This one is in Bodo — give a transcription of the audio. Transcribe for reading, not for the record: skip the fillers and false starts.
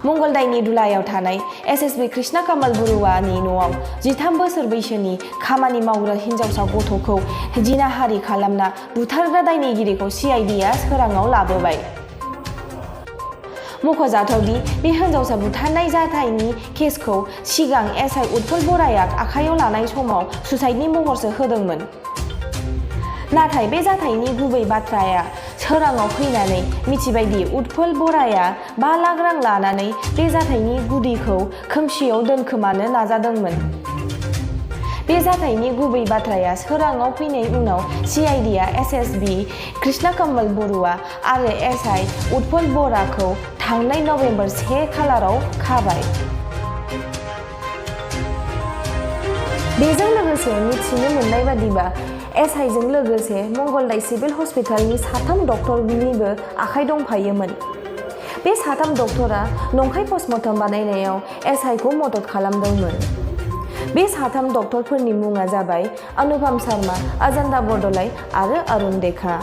मंगलदायनि दुलायाव थानाय एसएसबी कृष्णा कमल बरुवानि न'आव 13 बोसोर बैसोनि खामानि मावग्रा हिन्जावसा गथ'खौ जिनाहारि खालामना बुथारग्रा दायनिगिरिखौ सीआईडीआ सोराङाव लाबोबाय। मख'जाथावदि बे हिन्जावसा बुथारनाय जाथायनि केसखौ सिगां एसआई उत्पल बराया आखायाव लानाय समाव सुसाइडनि महरसो होदोंमोन। नाथाय बे जाथायनि गुबै बाथ्राया सोराङाव फैनानै मिथिबायदि उत्पल बराया 5 लाख रां लानानै बे जाथायनि गुदिखौ खोमसियाव दोनखोमानो नाजादोंमोन। बे जाथायनि गुबै बाथ्राया सोराङाव फैनायनि उनाव सीआईडीआ एसएसबी कृष्णा कमल बरुवा आरो एसआई उत्पल बराखौ थांनाय नभेम्बर 1 खालाराव खाबाय। बेजों लोगोसे मिथिनो मोननाय बादिबा एसआईजों लोगोसे मंगलदै सिभिल हस्पिटालनि 3 डक्टरनिबो आखाइ दंफायोमोन। बे 3 डक्टरा नंखाय पस्टमर्टम बानायनायाव एसआईखौ मदद खालामदोंमोन। बे 3 डक्टरफोरनि मुङा जाबाय अनुपम शर्मा, अजंता बरदलै आरो अरुण देखा।